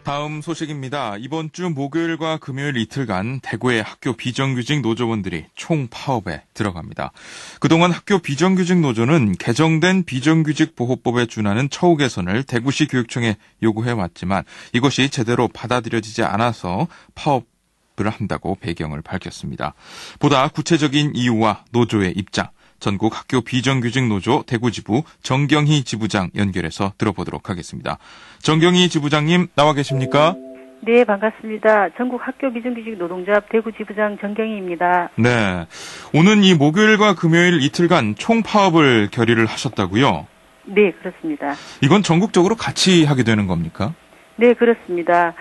다음 소식입니다. 이번 주 목요일과 금요일 이틀간 대구의 학교 비정규직 노조원들이 총파업에 들어갑니다. 그동안 학교 비정규직 노조는 개정된 비정규직 보호법에 준하는 처우 개선을 대구시 교육청에 요구해왔지만 이것이 제대로 받아들여지지 않아서 파업을 한다고 배경을 밝혔습니다. 보다 구체적인 이유와 노조의 입장, 전국 학교 비정규직 노조 대구지부 정경희 지부장 연결해서 들어보도록 하겠습니다. 정경희 지부장님 나와 계십니까? 네, 반갑습니다. 전국 학교 비정규직 노동조합 대구지부장 정경희입니다. 네, 오는 이 목요일과 금요일 이틀간 총파업을 결의를 하셨다고요? 네, 그렇습니다. 이건 전국적으로 같이 하게 되는 겁니까? 네, 그렇습니다.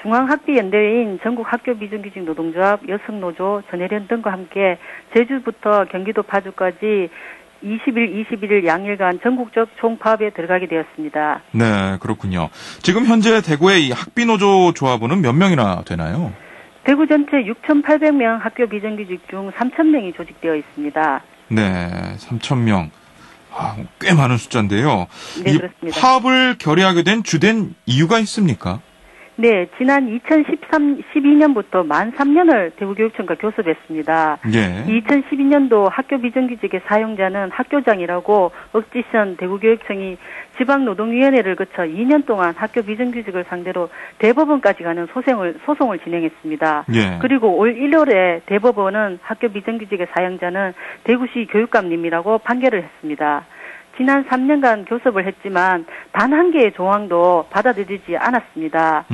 중앙학비연대회인 전국 학교 비정규직 노동조합, 여성노조, 전혜련 등과 함께 제주부터 경기도 파주까지 20일, 21일 양일간 전국적 총파업에 들어가게 되었습니다. 네, 그렇군요. 지금 현재 대구의 이 학비노조 조합원은 몇 명이나 되나요? 대구 전체 6,800명 학교 비정규직 중 3,000명이 조직되어 있습니다. 네, 3,000명. 꽤 많은 숫자인데요. 네, 이 그렇습니다. 파업을 결의하게 된 주된 이유가 있습니까? 네, 지난 12년부터 만 3년을 대구교육청과 교섭했습니다. 예. 2012년도 학교 비정규직의 사용자는 학교장이라고 억지선 대구교육청이 지방노동위원회를 거쳐 2년 동안 학교 비정규직을 상대로 대법원까지 가는 소송을 진행했습니다. 예. 그리고 올 1월에 대법원은 학교 비정규직의 사용자는 대구시 교육감님이라고 판결을 했습니다. 지난 3년간 교섭을 했지만 단 한 개의 조항도 받아들이지 않았습니다.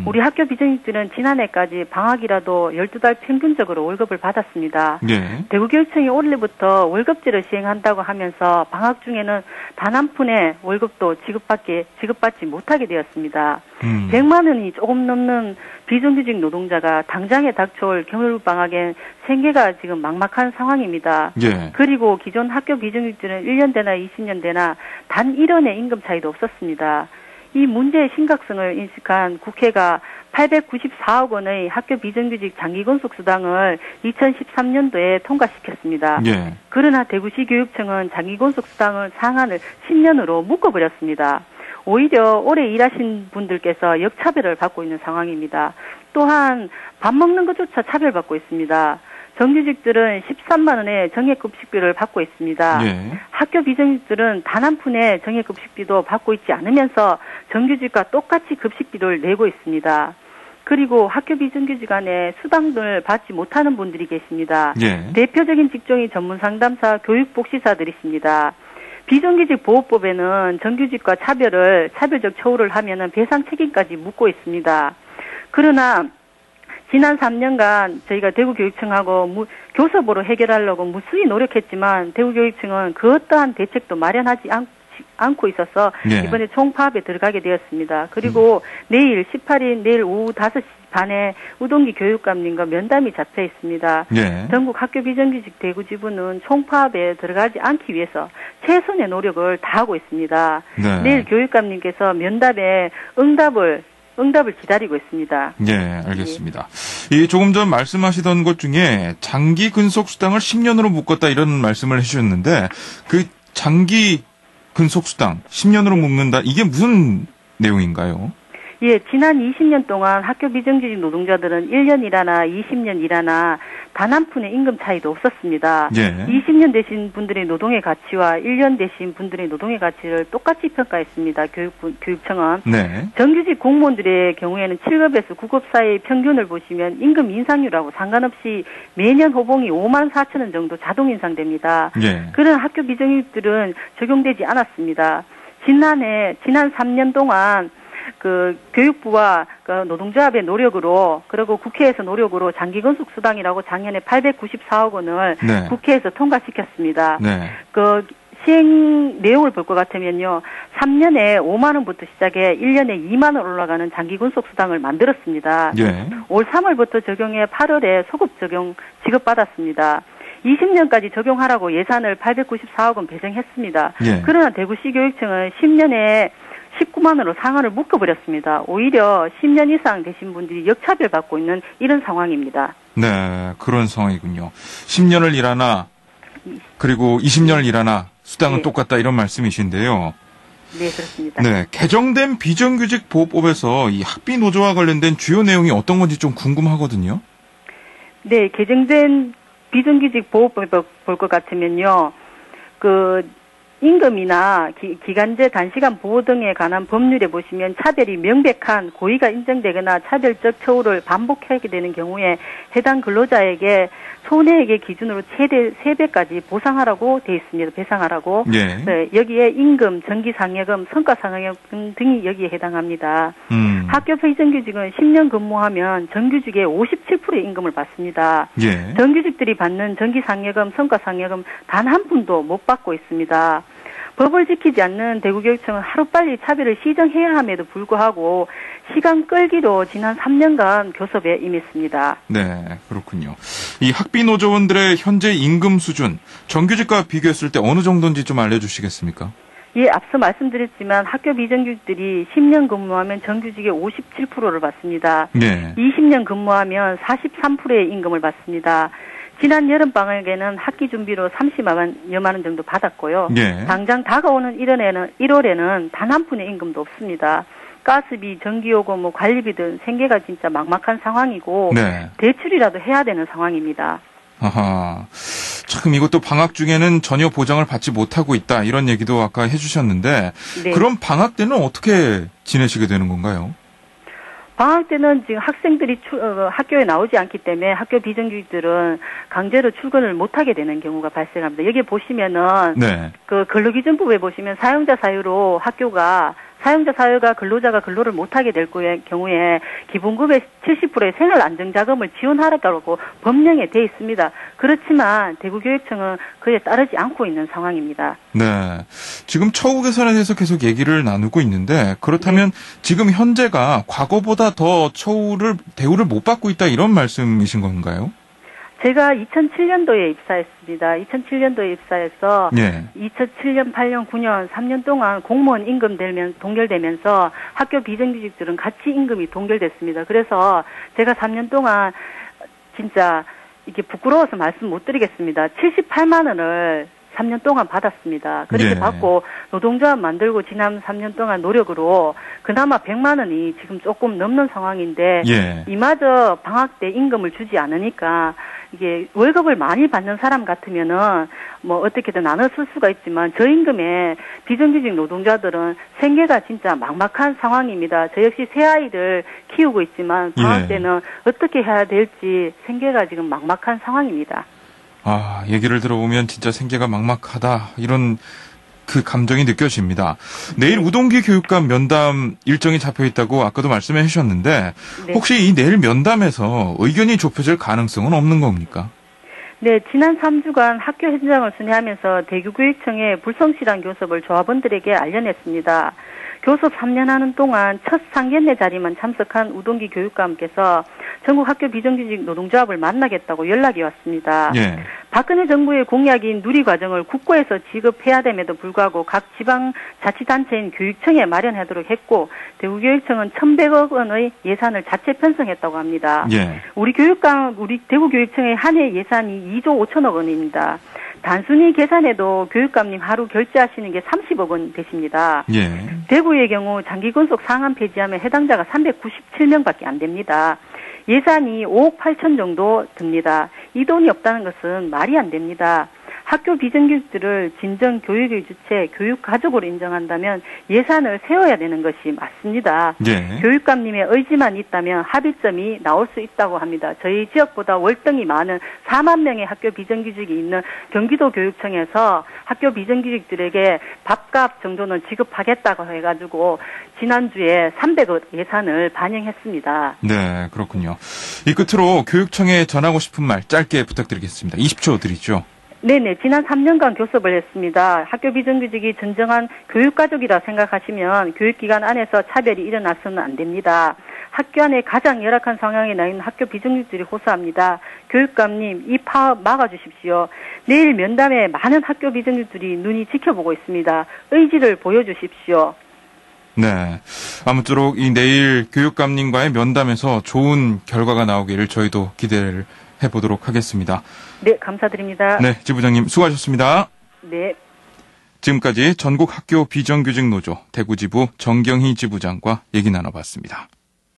우리 학교 비정규직들은 지난해까지 방학이라도 12달 평균적으로 월급을 받았습니다. 예. 대구교육청이 올해부터 월급제를 시행한다고 하면서 방학 중에는 단 한 푼의 월급도 지급받지 못하게 되었습니다. 100만 원이 조금 넘는 비정규직 노동자가 당장에 닥쳐올 겨울방학엔 생계가 지금 막막한 상황입니다. 예. 그리고 기존 학교 비정규직들은 1년 되나 20년 되나 단 1원의 임금 차이도 없었습니다. 이 문제의 심각성을 인식한 국회가 894억 원의 학교 비정규직 장기건속 수당을 2013년도에 통과시켰습니다. 예. 그러나 대구시 교육청은 장기건속 수당을 상한을 10년으로 묶어버렸습니다. 오히려 오래 일하신 분들께서 역차별을 받고 있는 상황입니다. 또한 밥 먹는 것조차 차별받고 있습니다. 정규직들은 13만 원의 정액급식비를 받고 있습니다. 예. 학교 비정규직들은 단 한 푼의 정액급식비도 받고 있지 않으면서 정규직과 똑같이 급식비를 내고 있습니다. 그리고 학교 비정규직 안에 수당을 받지 못하는 분들이 계십니다. 예. 대표적인 직종이 전문상담사, 교육복지사들이십니다. 비정규직 보호법에는 정규직과 차별적 처우를 하면은 배상 책임까지 묻고 있습니다. 그러나 지난 3년간 저희가 대구교육청하고 교섭으로 해결하려고 무수히 노력했지만 대구교육청은 그 어떠한 대책도 마련하지 않고 있어서 예. 이번에 총파업에 들어가게 되었습니다. 그리고 내일 18일 내일 오후 5시 반에 우동기 교육감님과 면담이 잡혀 있습니다. 예. 전국 학교 비정규직 대구지부는 총파업에 들어가지 않기 위해서 최선의 노력을 다하고 있습니다. 네. 내일 교육감님께서 면담에 응답을 기다리고 있습니다. 예, 알겠습니다. 이 조금 전 말씀하시던 것 중에 장기 근속 수당을 10년으로 묶었다 이런 말씀을 해주셨는데 그 장기 근속 수당 10년으로 묶는다 이게 무슨 내용인가요? 예, 지난 20년 동안 학교 비정규직 노동자들은 1년 일하나 20년 일하나 단 한 푼의 임금 차이도 없었습니다. 예. 20년 되신 분들의 노동의 가치와 1년 되신 분들의 노동의 가치를 똑같이 평가했습니다. 교육청은. 네. 정규직 공무원들의 경우에는 7급에서 9급 사이의 평균을 보시면 임금 인상률하고 상관없이 매년 호봉이 5만 4천 원 정도 자동 인상됩니다. 예. 그런 학교 비정규직들은 적용되지 않았습니다. 지난 3년 동안 그 교육부와 그 노동조합의 노력으로 그리고 국회에서 노력으로 장기건속 수당이라고 작년에 894억 원을 네. 국회에서 통과시켰습니다. 네. 그 시행 내용을 볼 것 같으면요. 3년에 5만 원부터 시작해 1년에 2만 원 올라가는 장기건속 수당을 만들었습니다. 예. 올 3월부터 적용해 8월에 소급 지급받았습니다. 20년까지 적용하라고 예산을 894억 원 배정했습니다. 예. 그러나 대구시 교육청은 10년에 19만 원으로 상한을 묶어버렸습니다. 오히려 10년 이상 되신 분들이 역차별 받고 있는 이런 상황입니다. 네, 그런 상황이군요. 10년을 일하나 그리고 20년을 일하나 수당은 네. 똑같다 이런 말씀이신데요. 네, 그렇습니다. 네, 개정된 비정규직 보호법에서 이 학비 노조와 관련된 주요 내용이 어떤 건지 좀 궁금하거든요. 네, 개정된 비정규직 보호법을 볼 것 같으면요. 임금이나 기간제 단시간 보호 등에 관한 법률에 보시면 차별이 명백한 고의가 인정되거나 차별적 처우를 반복하게 되는 경우에 해당 근로자에게 손해액의 기준으로 최대 3배까지 보상하라고 되어 있습니다. 배상하라고. 예. 네, 여기에 임금, 정기상여금, 성과상여금 등이 여기에 해당합니다. 학교 비정규직은 10년 근무하면 정규직의 57%의 임금을 받습니다. 예. 정규직들이 받는 정기상여금, 성과상여금 단 한 푼도 못 받고 있습니다. 법을 지키지 않는 대구교육청은 하루빨리 차별을 시정해야 함에도 불구하고 시간 끌기로 지난 3년간 교섭에 임했습니다. 네, 그렇군요. 이 학비 노조원들의 현재 임금 수준, 정규직과 비교했을 때 어느 정도인지 좀 알려주시겠습니까? 예, 앞서 말씀드렸지만 학교 비정규직들이 10년 근무하면 정규직의 57%를 받습니다. 네. 20년 근무하면 43%의 임금을 받습니다. 지난 여름방학에는 학기 준비로 30여만 원 정도 받았고요. 예. 당장 다가오는 1월에는 단 한 푼의 임금도 없습니다. 가스비, 전기요금, 관리비 등 생계가 진짜 막막한 상황이고 네. 대출이라도 해야 되는 상황입니다. 아하. 참 이것도 방학 중에는 전혀 보장을 받지 못하고 있다 이런 얘기도 아까 해주셨는데 네. 그럼 방학 때는 어떻게 지내시게 되는 건가요? 방학 때는 지금 학생들이 학교에 나오지 않기 때문에 학교 비정규직들은 강제로 출근을 못하게 되는 경우가 발생합니다. 여기 보시면은 네. 근로기준법에 보시면 사용자 사유로 사용자 사유가 근로자가 근로를 못하게 될 경우에 기본급의 70%의 생활안정자금을 지원하라고 법령에 돼 있습니다. 그렇지만 대구교육청은 그에 따르지 않고 있는 상황입니다. 네. 지금 처우 개선에 대해서 계속 얘기를 나누고 있는데 그렇다면 지금 현재가 과거보다 더 대우를 못 받고 있다 이런 말씀이신 건가요? 제가 2007년도에 입사했습니다. 2007년도에 입사해서 예. 2007년, 8년, 9년, 3년 동안 공무원 임금 동결되면서 학교 비정규직들은 같이 임금이 동결됐습니다. 그래서 제가 3년 동안 진짜 이게 부끄러워서 말씀 못 드리겠습니다. 78만 원을 3년 동안 받았습니다. 그렇게 예. 받고 노동조합 만들고 지난 3년 동안 노력으로 그나마 100만 원이 지금 조금 넘는 상황인데 예. 이마저 방학 때 임금을 주지 않으니까 이게 월급을 많이 받는 사람 같으면은 어떻게든 나눠 쓸 수가 있지만 저임금에 비정규직 노동자들은 생계가 진짜 막막한 상황입니다. 저 역시 새 아이를 키우고 있지만 방학 때는 어떻게 해야 될지 생계가 지금 막막한 상황입니다. 아, 얘기를 들어보면 진짜 생계가 막막하다 이런 그 감정이 느껴집니다. 내일 우동기 교육감 면담 일정이 잡혀 있다고 아까도 말씀해 주셨는데 네. 혹시 이 내일 면담에서 의견이 좁혀질 가능성은 없는 겁니까? 네, 지난 3주간 학교 현장을 순회하면서 대구교육청에 불성실한 교섭을 조합원들에게 알려냈습니다. 교섭 3년 하는 동안 첫 상견례 자리만 참석한 우동기 교육감께서 전국 학교 비정규직 노동조합을 만나겠다고 연락이 왔습니다. 예. 박근혜 정부의 공약인 누리과정을 국고에서 지급해야 됨에도 불구하고 각 지방자치단체인 교육청에 마련하도록 했고 대구교육청은 1,100억 원의 예산을 자체 편성했다고 합니다. 예. 우리 대구교육청의 한 해 예산이 2조 5천억 원입니다. 단순히 계산해도 교육감님 하루 결제하시는 게 30억 원 되십니다. 예. 대구의 경우 장기근속 상한 폐지하면 해당자가 397명밖에 안 됩니다. 예산이 5억 8천 정도 듭니다. 이 돈이 없다는 것은 말이 안 됩니다. 학교 비정규직들을 진정 교육의 주체, 교육가족으로 인정한다면 예산을 세워야 되는 것이 맞습니다. 예. 교육감님의 의지만 있다면 합의점이 나올 수 있다고 합니다. 저희 지역보다 월등히 많은 4만 명의 학교 비정규직이 있는 경기도 교육청에서 학교 비정규직들에게 밥값 정도는 지급하겠다고 해가지고 지난주에 300억 예산을 반영했습니다. 네, 그렇군요. 이 끝으로 교육청에 전하고 싶은 말 짧게 부탁드리겠습니다. 20초 드리죠. 네네. 지난 3년간 교섭을 했습니다. 학교 비정규직이 진정한 교육가족이라 생각하시면 교육기관 안에서 차별이 일어나서는 안 됩니다. 학교 안에 가장 열악한 상황에 나 있는 학교 비정규직들이 호소합니다. 교육감님, 이 파업 막아주십시오. 내일 면담에 많은 학교 비정규직들이 눈이 지켜보고 있습니다. 의지를 보여주십시오. 네. 아무쪼록 이 내일 교육감님과의 면담에서 좋은 결과가 나오기를 저희도 기대를 해보도록 하겠습니다. 네, 감사드립니다. 네, 지부장님 수고하셨습니다. 네. 지금까지 전국 학교 비정규직 노조 대구지부 정경희 지부장과 얘기 나눠봤습니다.